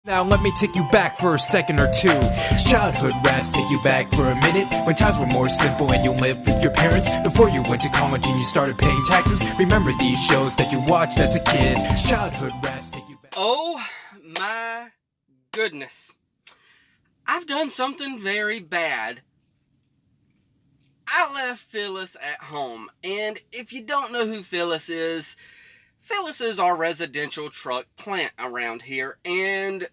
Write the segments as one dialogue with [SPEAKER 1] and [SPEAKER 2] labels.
[SPEAKER 1] Now let me take you back for a second or two. Childhood raps take you back for a minute, when times were more simple and you lived with your parents. Before you went to college and you started paying taxes. Remember these shows that you watched as a kid. Childhood raps take you back.
[SPEAKER 2] Oh my goodness. I've done something very bad. I left Phyllis at home, and if you don't know who Phyllis is our residential truck plant around here, and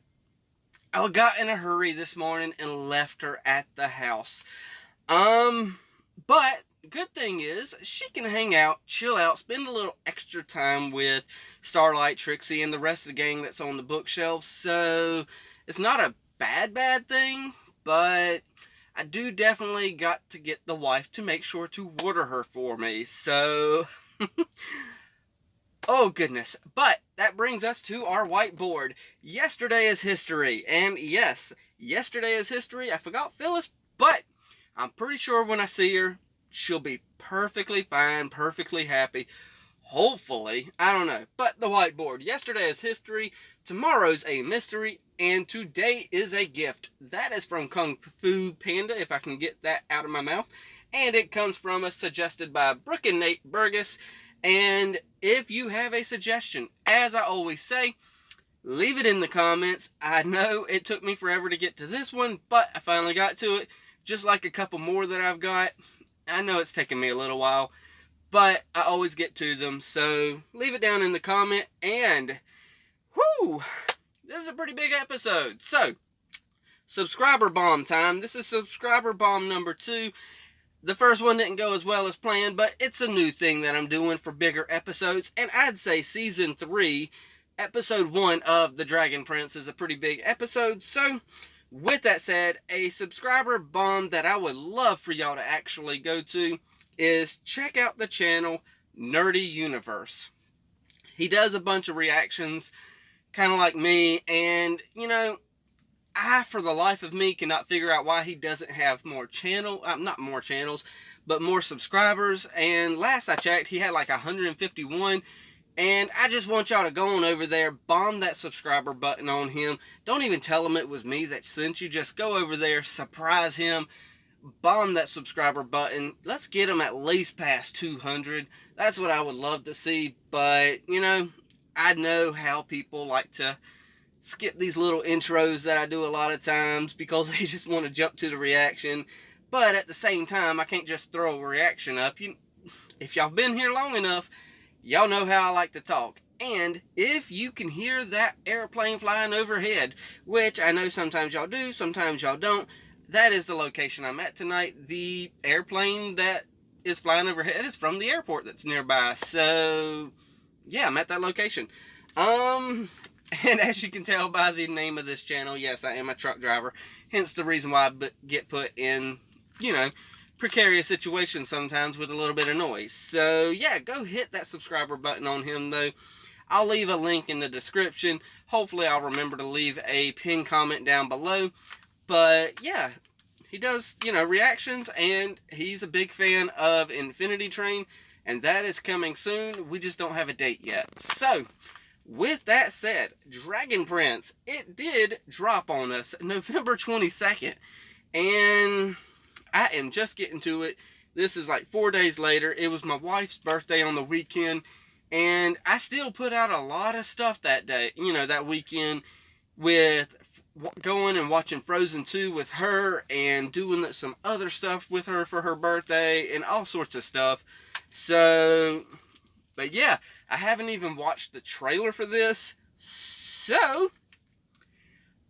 [SPEAKER 2] I got in a hurry this morning and left her at the house. But good thing is she can hang out, chill out, spend a little extra time with Starlight, Trixie, and the rest of the gang that's on the bookshelf. So it's not a bad thing, but I do definitely got to get the wife to make sure to water her for me. So oh goodness. But that brings us to our whiteboard. Yesterday is history. And yes, yesterday is history. I forgot Phyllis, but I'm pretty sure when I see her, she'll be perfectly fine, perfectly happy. Hopefully. I don't know. But the whiteboard. Yesterday is history. Tomorrow's a mystery. And today is a gift. That is from Kung Fu Panda, if I can get that out of my mouth. And it comes from us, suggested by Brooke and Nate Burgess. And if you have a suggestion, as I always say, leave it in the comments. I know it took me forever to get to this one, but I finally got to it. Just like a couple more that I've got. I know it's taken me a little while, but I always get to them. So leave it down in the comment. And whoo, this is a pretty big episode. So subscriber bomb time. This is subscriber bomb number 2. The first one didn't go as well as planned, but it's a new thing that I'm doing for bigger episodes. And I'd say season 3, episode 1 of The Dragon Prince is a pretty big episode. So with that said, a subscriber bomb that I would love for y'all to actually go to is check out the channel Nerdy Universe. He does a bunch of reactions, kind of like me, and you know, I, for the life of me, cannot figure out why he doesn't have more not more channels, but more subscribers. And last I checked, he had like 151. And I just want y'all to go on over there, bomb that subscriber button on him. Don't even tell him it was me that sent you. Just go over there, surprise him, bomb that subscriber button. Let's get him at least past 200. That's what I would love to see. But, you know, I know how people like to skip these little intros that I do a lot of times because they just want to jump to the reaction. But at the same time, I can't just throw a reaction up. If y'all been here long enough, y'all know how I like to talk. And if you can hear that airplane flying overhead, which I know sometimes y'all do, sometimes y'all don't, that is the location I'm at tonight. The airplane that is flying overhead is from the airport that's nearby. So yeah, I'm at that location. And as you can tell by the name of this channel, yes, I am a truck driver. Hence the reason why I get put in, you know, precarious situations sometimes with a little bit of noise. So yeah, go hit that subscriber button on him though. I'll leave a link in the description. Hopefully I'll remember to leave a pinned comment down below. But yeah, he does, you know, reactions, and he's a big fan of Infinity Train, and that is coming soon. We just don't have a date yet. So with that said, Dragon Prince, it did drop on us November 22nd, and I am just getting to it. This is like 4 days later. It was my wife's birthday on the weekend, and I still put out a lot of stuff that day, you know, that weekend, with going and watching Frozen 2 with her and doing some other stuff with her for her birthday and all sorts of stuff. So, but yeah, I haven't even watched the trailer for this, so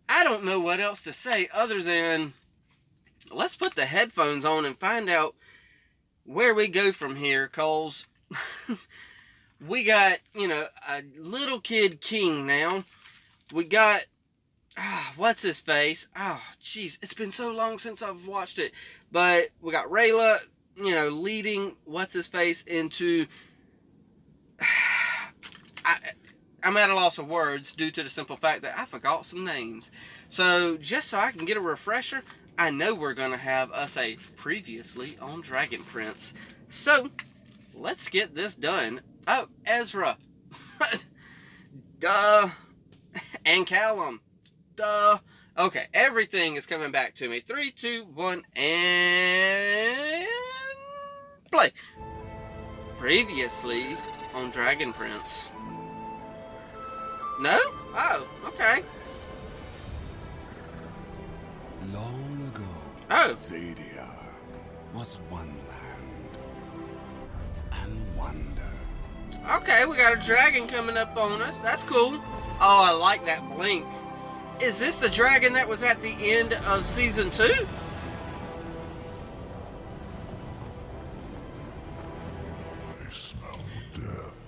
[SPEAKER 2] I don't know what else to say other than let's put the headphones on and find out where we go from here, cause we got, you know, a little kid king now. We got, what's his face? Oh, jeez, it's been so long since I've watched it. But we got Rayla, you know, leading what's his face into I'm at a loss of words due to the simple fact that I forgot some names. So just so I can get a refresher, I know we're going to have us a previously on Dragon Prince. So let's get this done. Oh, Ezra. Duh. And Callum. duh. Okay, everything is coming back to me. 3, 2, 1, and play. Previously on Dragon Prince. No? Oh, okay.
[SPEAKER 3] Long ago,
[SPEAKER 4] Zadia was one land and wonder.
[SPEAKER 2] Okay, we got a dragon coming up on us. That's cool. Oh, I like that blink. Is this the dragon that was at the end of season 2?
[SPEAKER 4] I smell death.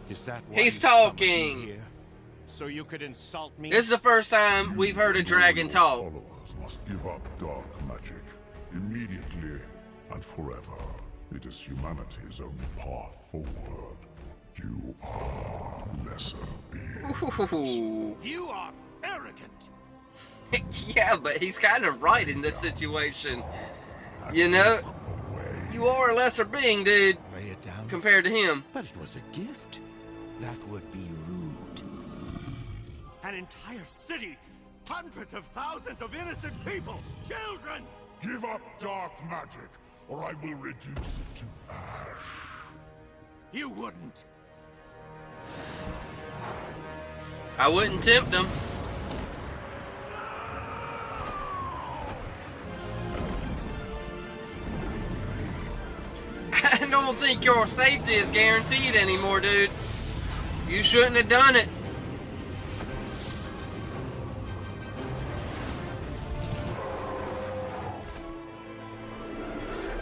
[SPEAKER 3] is that why
[SPEAKER 2] He's
[SPEAKER 3] you summoned me
[SPEAKER 2] talking.
[SPEAKER 3] here? So you could insult me?
[SPEAKER 2] This is the first time we've heard a dragon talk.
[SPEAKER 4] Followers must give up dark magic immediately and forever. It is humanity's only path forward. You are lesser beings.
[SPEAKER 2] Ooh.
[SPEAKER 3] You are arrogant.
[SPEAKER 2] Yeah, but he's kind of right in this situation. You know,
[SPEAKER 4] Away.
[SPEAKER 2] you are a lesser being, dude,
[SPEAKER 3] Lay it down.
[SPEAKER 2] compared to him.
[SPEAKER 3] But it was a gift. That would be rude. An entire city, hundreds of thousands of innocent people, children.
[SPEAKER 4] Give up dark magic, or I will reduce it to ash.
[SPEAKER 3] You wouldn't.
[SPEAKER 2] I wouldn't tempt him. I don't think your safety is guaranteed anymore, dude. You shouldn't have done it.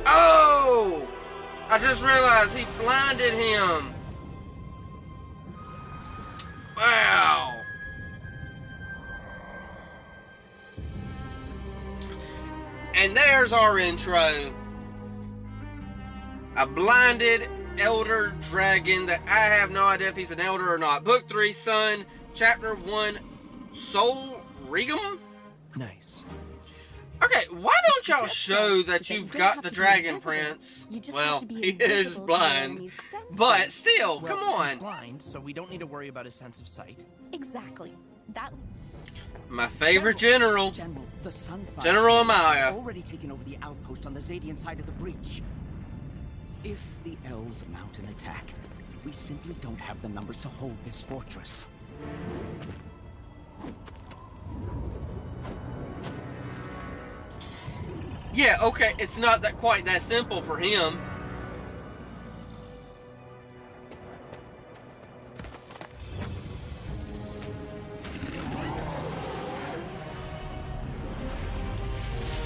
[SPEAKER 2] Oh! I just realized he blinded him. Wow. And there's our intro. A blinded elder dragon that I have no idea if he's an elder or not. Book 3, Son, Chapter 1, Soul Regum?
[SPEAKER 5] Nice.
[SPEAKER 2] Okay, why don't y'all show that you've got the Dragon Prince? Well, he is blind, but still,
[SPEAKER 5] Well,
[SPEAKER 2] come
[SPEAKER 5] he's
[SPEAKER 2] on.
[SPEAKER 5] blind, so we don't need to worry about his sense of sight.
[SPEAKER 6] Exactly. That
[SPEAKER 2] My favorite general,
[SPEAKER 7] General, the Sunfire
[SPEAKER 2] General
[SPEAKER 7] have
[SPEAKER 2] Amaya.
[SPEAKER 7] already taken over the outpost on the Zadian side of the breach. If the elves mount an attack, we simply don't have the numbers to hold this fortress.
[SPEAKER 2] Yeah, okay, it's not that quite that simple for him.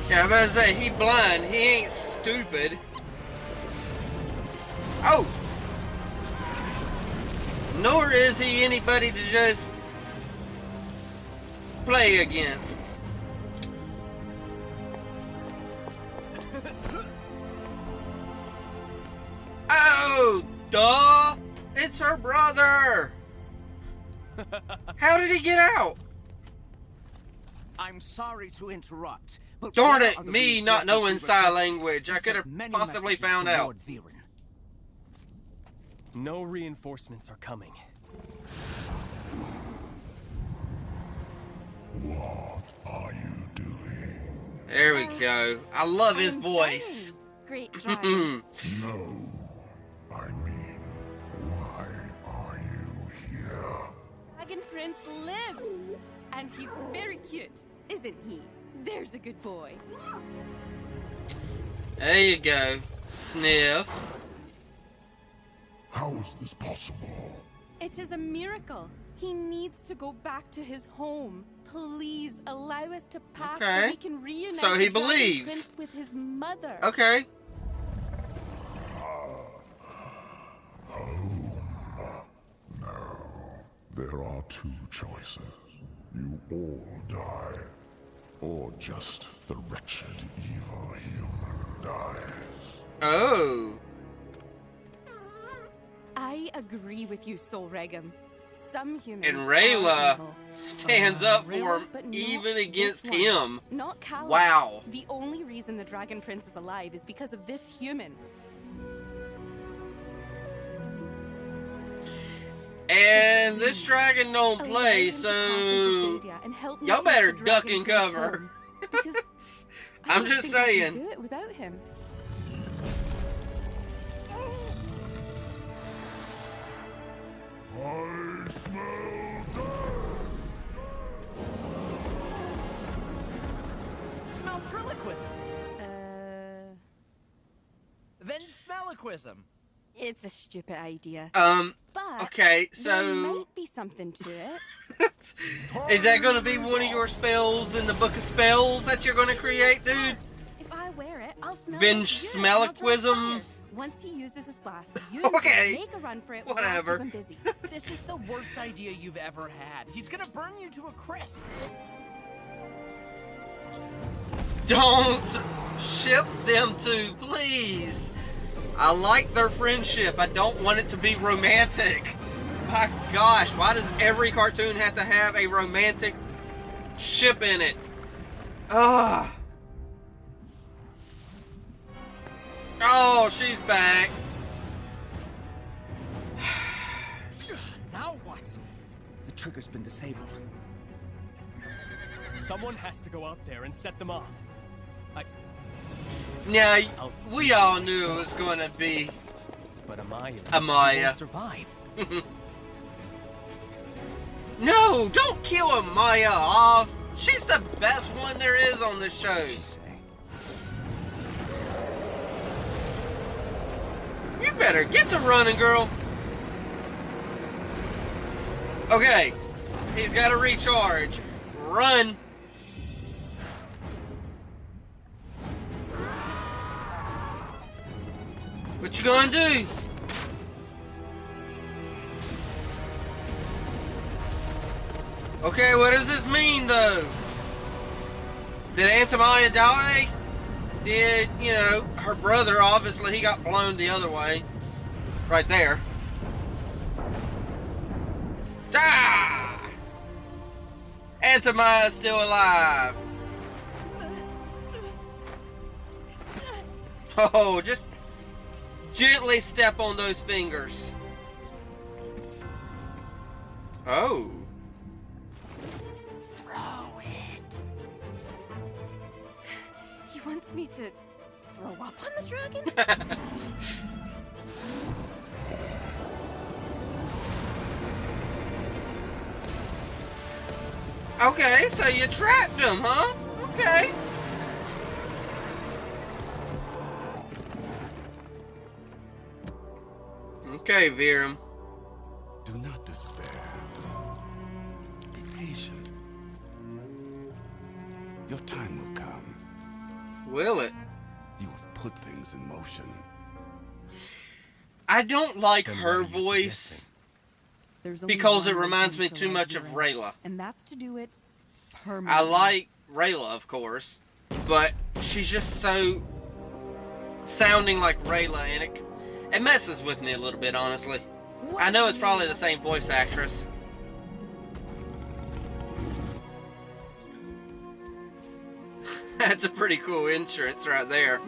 [SPEAKER 2] Yeah, I was about to say, he blind, he ain't stupid. Oh! Nor is he anybody to just play against. Oh, duh! It's her brother! How did he get out?
[SPEAKER 7] I'm sorry to interrupt, but
[SPEAKER 2] Darn
[SPEAKER 7] where
[SPEAKER 2] it,
[SPEAKER 7] are the
[SPEAKER 2] me not knowing
[SPEAKER 7] reinforcements we
[SPEAKER 2] sign
[SPEAKER 7] requested?
[SPEAKER 2] language. I
[SPEAKER 7] We
[SPEAKER 2] could
[SPEAKER 7] sent
[SPEAKER 2] have
[SPEAKER 7] many
[SPEAKER 2] possibly
[SPEAKER 7] messages
[SPEAKER 2] found
[SPEAKER 7] to
[SPEAKER 2] out.
[SPEAKER 7] Lord Viren.
[SPEAKER 5] No reinforcements are coming.
[SPEAKER 4] What are you doing?
[SPEAKER 2] There we go. I love his voice.
[SPEAKER 6] Great dragon.
[SPEAKER 4] No. I mean, why are you here?
[SPEAKER 6] Dragon Prince lives, and he's very cute, isn't he? There's a good boy.
[SPEAKER 2] There you go. Sniff.
[SPEAKER 4] How is this possible?
[SPEAKER 6] It is a miracle. He needs to go back to his home. Please allow us to pass
[SPEAKER 2] Okay.
[SPEAKER 6] so we can reunite
[SPEAKER 2] So he
[SPEAKER 6] the Dragon
[SPEAKER 2] believes.
[SPEAKER 6] Prince with his mother.
[SPEAKER 2] Okay.
[SPEAKER 4] No. There are two choices. You all die, or just the wretched, evil human dies.
[SPEAKER 2] Oh.
[SPEAKER 6] I agree with you, Soul Regum. Some humans
[SPEAKER 2] And
[SPEAKER 6] are
[SPEAKER 2] Rayla
[SPEAKER 6] evil.
[SPEAKER 2] stands up for
[SPEAKER 6] Rayla,
[SPEAKER 2] him
[SPEAKER 6] but not
[SPEAKER 2] even
[SPEAKER 6] this
[SPEAKER 2] against
[SPEAKER 6] one.
[SPEAKER 2] him.
[SPEAKER 6] Not Callum.
[SPEAKER 2] Wow.
[SPEAKER 6] The only reason the Dragon Prince is alive is because of this human.
[SPEAKER 2] And this dragon don't
[SPEAKER 6] Allow
[SPEAKER 2] play,
[SPEAKER 6] him to
[SPEAKER 2] so
[SPEAKER 6] cross into Sadia and help me
[SPEAKER 2] y'all
[SPEAKER 6] take
[SPEAKER 2] better
[SPEAKER 6] the
[SPEAKER 2] duck
[SPEAKER 6] dragon
[SPEAKER 2] and
[SPEAKER 6] to his
[SPEAKER 2] cover.
[SPEAKER 6] home, because I
[SPEAKER 2] I'm
[SPEAKER 6] don't
[SPEAKER 2] just
[SPEAKER 6] think I can
[SPEAKER 2] saying.
[SPEAKER 6] do it without him.
[SPEAKER 4] I smell death!
[SPEAKER 5] Smell triloquism. Then smelliquism.
[SPEAKER 6] It's a stupid idea. But
[SPEAKER 2] Okay,
[SPEAKER 6] there
[SPEAKER 2] so
[SPEAKER 6] might be something to it.
[SPEAKER 2] is that gonna be one of your spells in the book of spells that you're gonna create, dude?
[SPEAKER 6] If I wear it, I'll smell
[SPEAKER 2] Venge
[SPEAKER 6] like you, and I'll draw
[SPEAKER 2] smelliquism?
[SPEAKER 6] fire. Once he uses his blast, use
[SPEAKER 2] Okay.
[SPEAKER 6] it, make a run for it,
[SPEAKER 2] Whatever.
[SPEAKER 6] while I keep him busy.
[SPEAKER 5] This is the worst idea you've ever had. He's gonna burn you to a crisp.
[SPEAKER 2] Don't ship them two, please. I like their friendship. I don't want it to be romantic. My gosh, why does every cartoon have to have a romantic ship in it? Ugh. Oh, she's back.
[SPEAKER 5] Now what?
[SPEAKER 7] The trigger's been disabled.
[SPEAKER 5] Someone has to go out there and set them off.
[SPEAKER 2] Now, we all knew it was going to be
[SPEAKER 5] But Amaya
[SPEAKER 2] Amaya.
[SPEAKER 5] won't survive.
[SPEAKER 2] No, don't kill Amaya off. She's the best one there is on this show. You better get to running, girl. Okay, he's got to recharge. Run. What you gonna do? Okay, what does this mean, though? Did Amphibia die? Did, you know, her brother, obviously, he got blown the other way. Right there. Ah! Amphibia is still alive. Oh, just gently step on those fingers. Oh.
[SPEAKER 6] Throw it. He wants me to throw up on the dragon?
[SPEAKER 2] Okay, so you trapped him, huh? Okay. Okay, Viram.
[SPEAKER 3] Do not despair. Be patient. Your time will come.
[SPEAKER 2] Will it?
[SPEAKER 3] You have put things in motion.
[SPEAKER 2] I don't like
[SPEAKER 5] Then
[SPEAKER 2] her
[SPEAKER 5] what are you
[SPEAKER 2] voice
[SPEAKER 5] suggesting?
[SPEAKER 6] There's only
[SPEAKER 2] because it
[SPEAKER 6] one
[SPEAKER 2] reminds me
[SPEAKER 6] reason to
[SPEAKER 2] too
[SPEAKER 6] love
[SPEAKER 2] much
[SPEAKER 6] you,
[SPEAKER 2] of
[SPEAKER 6] Ray,
[SPEAKER 2] Rayla.
[SPEAKER 6] and that's to do it
[SPEAKER 2] I
[SPEAKER 6] permanently.
[SPEAKER 2] like Rayla, of course, but she's just so sounding like Rayla, and it messes with me a little bit, honestly. I know it's probably the same voice actress. That's a pretty cool entrance right there.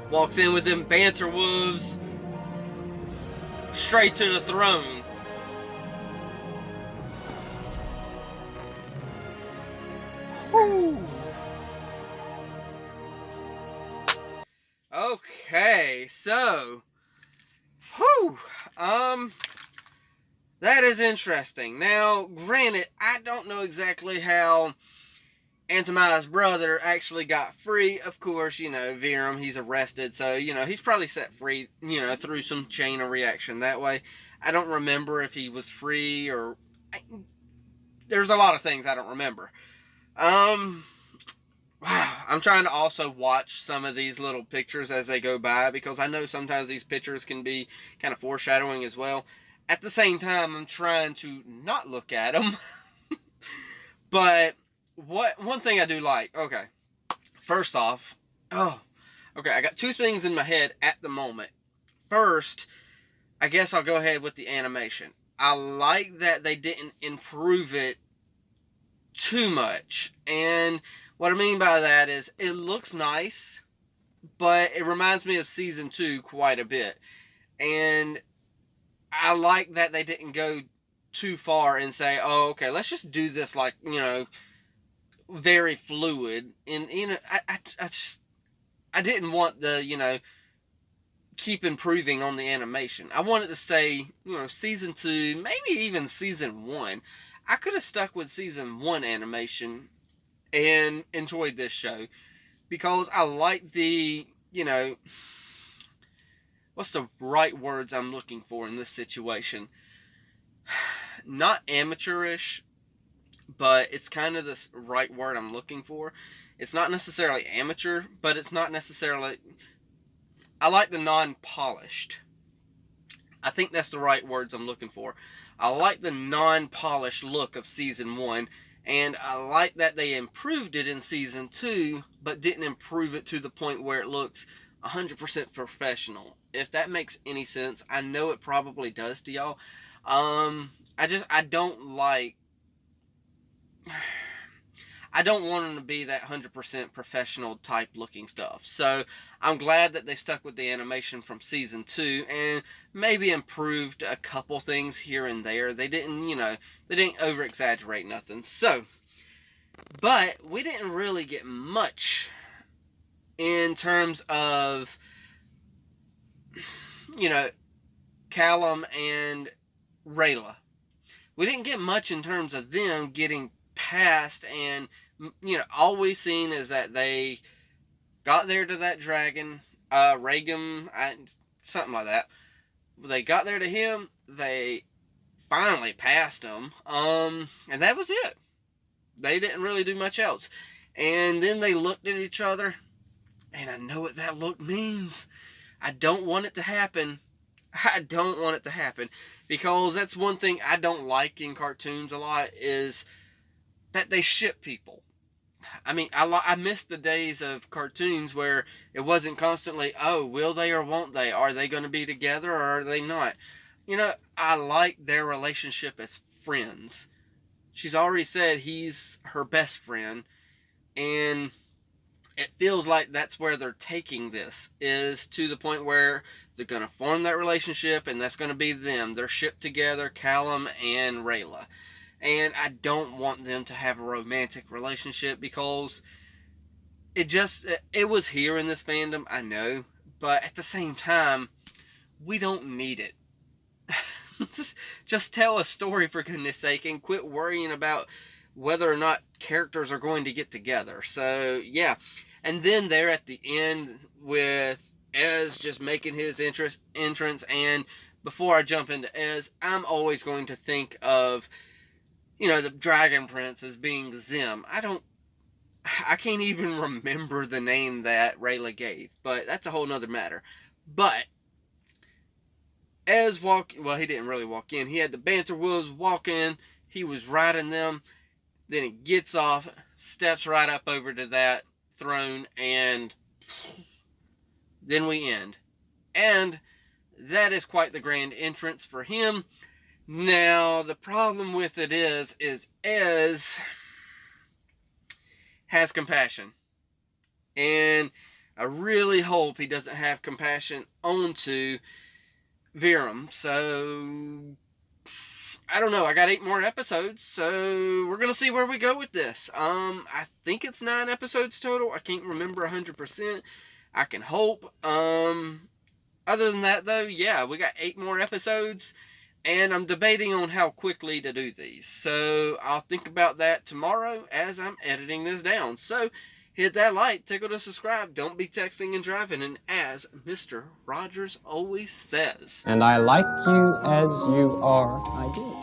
[SPEAKER 2] Walks in with them banter wolves. Straight to the throne. Whew. Okay, so, whew, that is interesting. Now, granted, I don't know exactly how Antimi's brother actually got free. Of course, you know, Viram, he's arrested, so, you know, he's probably set free, you know, through some chain of reaction that way. I don't remember if he was free or... there's a lot of things I don't remember. Wow, I'm trying to also watch some of these little pictures as they go by, because I know sometimes these pictures can be kind of foreshadowing as well. At the same time, I'm trying to not look at them. But one thing I do like, okay, first off, okay, I got two things in my head at the moment. First, I guess I'll go ahead with the animation. I like that they didn't improve it too much, and what I mean by that is it looks nice, but it reminds me of season 2 quite a bit. And I like that they didn't go too far and say, oh, okay, let's just do this like, you know, very fluid. And, you know, I didn't want the, you know, keep improving on the animation. I wanted to stay, you know, season 2, maybe even season 1. I could have stuck with season 1 animation and enjoyed this show because I like the, you know, what's the right words I'm looking for in this situation? Not amateurish, but it's kind of the right word I'm looking for. It's not necessarily amateur, but it's not necessarily... I like the non-polished. I think that's the right words I'm looking for. I like the non-polished look of season 1, and I like that they improved it in season 2, but didn't improve it to the point where it looks 100% professional. If that makes any sense. I know it probably does to y'all. I don't like... I don't want them to be that 100% professional type looking stuff. So I'm glad that they stuck with the animation from season 2 and maybe improved a couple things here and there. They didn't, you know, they didn't over exaggerate nothing. So, but we didn't really get much in terms of, you know, Callum and Rayla. We didn't get much in terms of them getting past, and, you know, all we've seen is that they got there to that dragon, Regum, something like that. They got there to him, they finally passed him, and that was it. They didn't really do much else. And then they looked at each other, and I know what that look means. I don't want it to happen. I don't want it to happen, because that's one thing I don't like in cartoons a lot, is that they ship people. I mean, I miss the days of cartoons where it wasn't constantly, oh, will they or won't they? Are they going to be together or are they not? You know, I like their relationship as friends. She's already said he's her best friend, and it feels like that's where they're taking this, is to the point where they're going to form that relationship, and that's going to be them. They're shipped together, Callum and Rayla. And I don't want them to have a romantic relationship, because it was here in this fandom, I know. But at the same time, we don't need it. Just tell a story, for goodness sake, and quit worrying about whether or not characters are going to get together. So, yeah. And then there at the end with Ez just making his entrance. And before I jump into Ez, I'm always going to think of, you know, the Dragon Prince as being Zim. I can't even remember the name that Rayla gave, but that's a whole nother matter. But Ez he didn't really walk in. He had the Banter Wolves walk in. He was riding them. Then he gets off, steps right up over to that throne, and then we end. And that is quite the grand entrance for him. Now, the problem with it is Ez has compassion. And I really hope he doesn't have compassion onto Virum. So, I don't know. I got 8 more episodes, so we're going to see where we go with this. I think it's 9 episodes total. I can't remember 100%. I can hope. Other than that, though, yeah, we got 8 more episodes. And I'm debating on how quickly to do these. So I'll think about that tomorrow as I'm editing this down. So hit that like, tickle to subscribe. Don't be texting and driving. And as Mr. Rogers always says,
[SPEAKER 8] and I like you as you are, I do.